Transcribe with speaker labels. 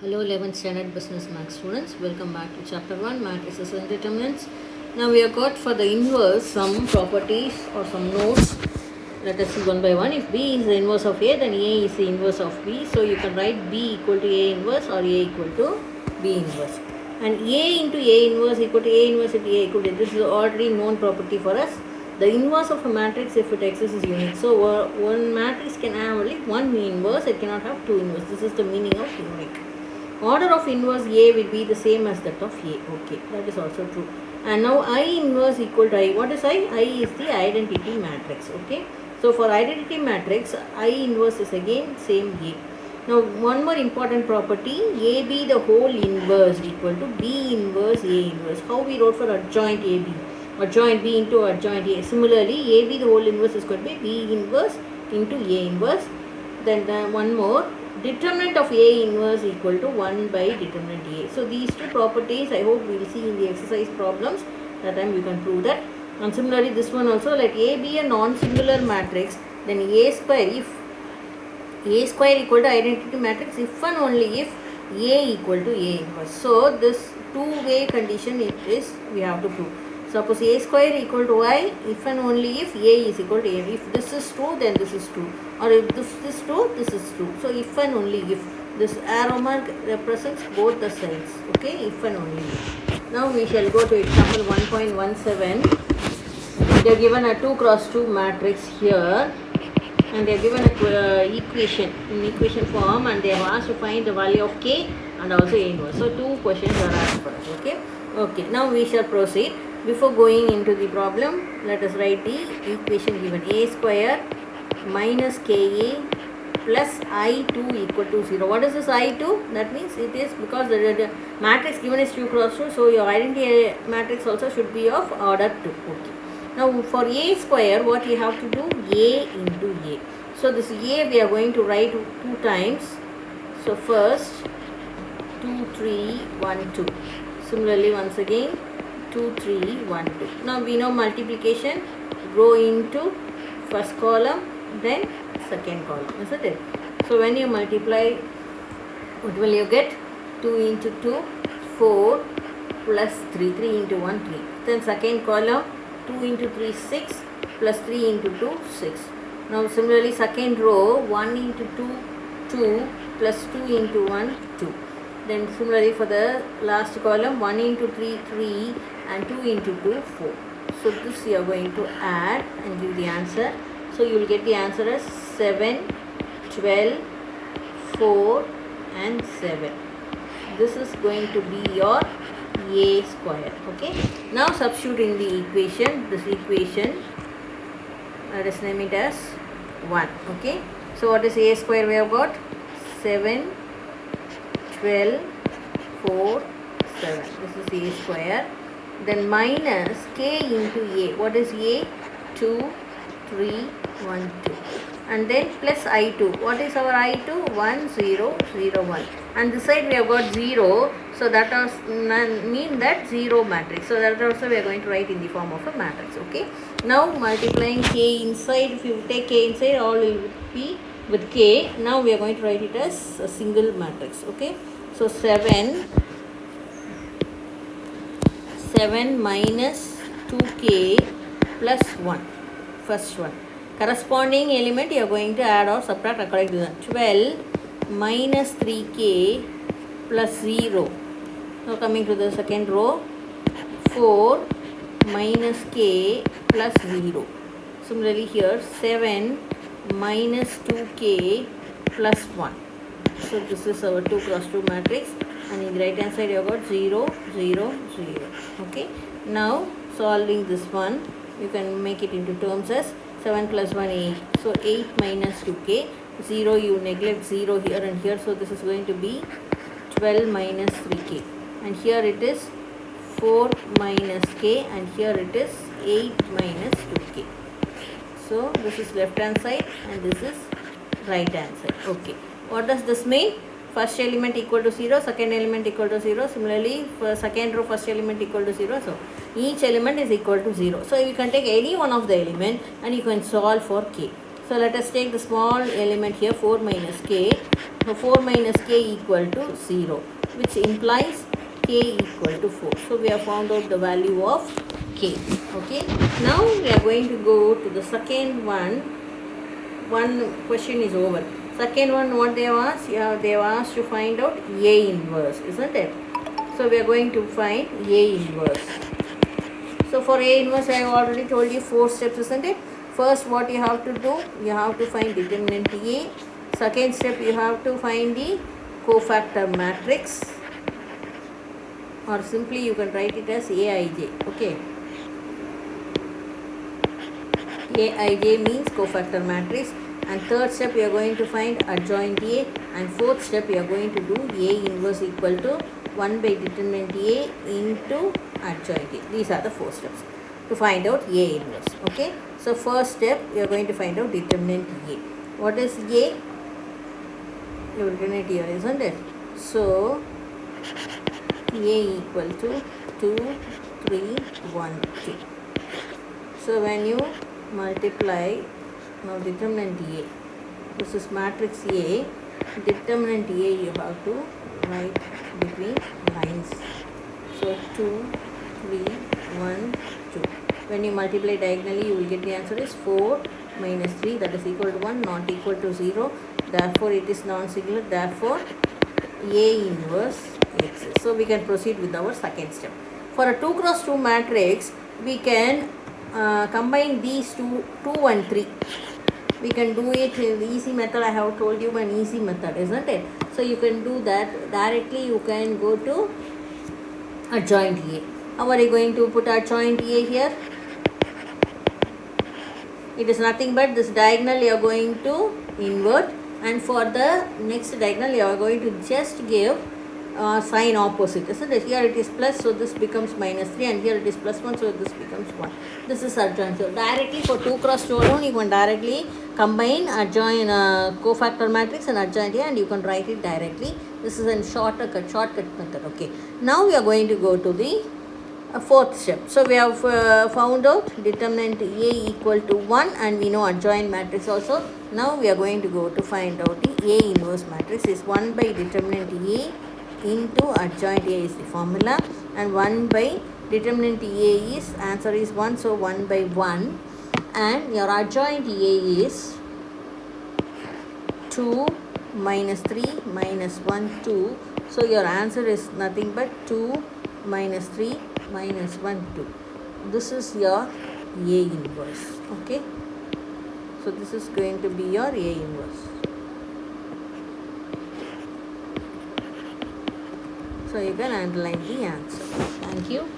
Speaker 1: Hello 11th standard business math students, welcome back to chapter 1 matrices and determinants. Now we have got for the inverse some properties or some notes. Let us see one by one. If B is the inverse of A, then A is the inverse of B. So you can write B equal to A inverse or A equal to B inverse. And A into A inverse equal to A inverse into A equal to, this is already known property for us. The inverse of a matrix if it exists is unique. So one matrix can have only one inverse, it cannot have two inverse. This is the meaning of unique. Order of inverse A will be the same as that of A. Okay, that is also true. And now I inverse equal to I. What is I? I is the identity matrix. Okay. So for identity matrix, I inverse is again same A. Now one more important property, AB the whole inverse equal to B inverse A inverse. How we wrote for adjoint AB? Adjoint B into adjoint A. Similarly, AB the whole inverse is going to be B inverse into A inverse. Then one more, determinant of A inverse equal to 1 by determinant A. So these two properties I hope we will see in the exercise problems. That time you can prove that. And similarly this one also, let A be a non-singular matrix, then A square, if A square equal to identity matrix if and only if A equal to A inverse. So this two-way condition it is we have to prove. Suppose A square equal to I if and only if A is equal to A. If this is true, then this is true. Or if this is true, this is true. So if and only if. This arrow mark represents both the sides. Okay, if and only if. Now we shall go to example 1.17. They are given a 2 cross 2 matrix here. And they are given a equation in equation form, and they have asked to find the value of K and also A inverse. So two questions are asked for us. Okay, now we shall proceed. Before going into the problem, let us write the equation given. A square minus Ka plus I2 equal to 0. What is this I2? That means it is because the matrix given is 2 cross 2, so your identity matrix also should be of order 2. Okay. Now for A square, what you have to do? A into A. So this A we are going to write 2 times. So first 2, 3, 1, 2. Similarly once again 2, 3, 1, 2. Now we know multiplication, go into first column, then second column, isn't it? So when you multiply, what will you get? 2 into 2, 4 plus 3, 3 into 1, 3. Then second column, 2 into 3, 6 plus 3 into 2, 6. Now similarly second row, 1 into 2, 2 plus 2 into 1, 2. Then similarly for the last column, 1 into 3, 3 and 2 into 2, 4. So this you are going to add and give the answer. So you will get the answer as 7, 12, 4 and 7. This is going to be your A square. Okay. Now substitute in the equation, this equation, let us name it as 1. Okay. So what is A square we have got? 7, 12, 4, 7. This is A square. Then minus K into A. What is A? 2, 3, 1, 2. And then plus I2. What is our I2? 1, 0, 0, 1. And this side we have got 0. So that does mean that 0 matrix. So that also we are going to write in the form of a matrix. Okay. Now multiplying K inside. If you take K inside, all will be with K. Now we are going to write it as a single matrix. Okay. So 7 minus 2K plus 1. First one. Corresponding element you are going to add or subtract according to that. 12 minus 3K plus 0. Now coming to the second row. 4 minus K plus 0. Similarly here 7 minus 2K plus 1. So this is our 2 cross 2 matrix, and in the right hand side you have got 0, 0, 0. Okay. Now solving this one, you can make it into terms as 7 plus 1, 8. So 8 minus 2K. 0 you neglect 0 here and here. So this is going to be 12 minus 3K. And here it is 4 minus K, and here it is 8 minus 2K. So this is left hand side and this is right hand side. Okay. What does this mean? First element equal to 0, second element equal to 0. Similarly, for second row, first element equal to 0. So each element is equal to 0. So you can take any one of the element and you can solve for K. So let us take the small element here, 4 minus K. So 4 minus k equal to 0, which implies k equal to 4. So we have found out the value of k. Okay. Now we are going to go to the second one. One question is over. Second one, what they have asked? Yeah, they have asked to find out A inverse, isn't it? So we are going to find A inverse. So for A inverse, I have already told you 4 steps, isn't it? First, what you have to do, you have to find determinant A. Second step, you have to find the cofactor matrix, or simply you can write it as Aij. Okay. Aij means cofactor matrix. And third step, you are going to find adjoint A. And fourth step, you are going to do A inverse equal to 1 by determinant A into adjoint A. These are the 4 steps to find out A inverse. Okay. So first step, you are going to find out determinant A. What is A? You will written it here, isn't it? So A equal to 2, 3, 1, 2. So when you multiply, now determinant A, this is matrix A, determinant A you have to write between lines. So 2, 3, 1, 2. When you multiply diagonally, you will get the answer is 4 minus 3, that is equal to 1, not equal to 0. Therefore it is non-singular. Therefore A inverse exists. So we can proceed with our second step. For a 2 cross 2 matrix, we can combine these 2 and 3. We can do it in the easy method. I have told you an easy method, isn't it? So you can do that directly. You can go to adjoint A. How are you going to put adjoint A here? It is nothing but this diagonal you are going to invert, and for the next diagonal you are going to just give sign opposite, isn't it? Here it is plus, so this becomes minus 3, and here it is plus 1, so this becomes 1. This is adjoint. So directly for 2 cross 2 alone, you can directly combine adjoint cofactor matrix and adjoint A, and you can write it directly. This is a shortcut method. Okay. Now we are going to go to the fourth step. So we have found out determinant A equal to 1, and we know adjoint matrix also. Now we are going to go to find out the A inverse matrix is 1 by determinant A into adjoint A is the formula, and 1 by determinant A is, answer is 1, so 1 by 1, and your adjoint A is 2 minus 3 minus 1, 2. So your answer is nothing but 2 minus 3 minus 1, 2. This is your A inverse. Okay. So this is going to be your A inverse. So you can underline the answer. Thank you.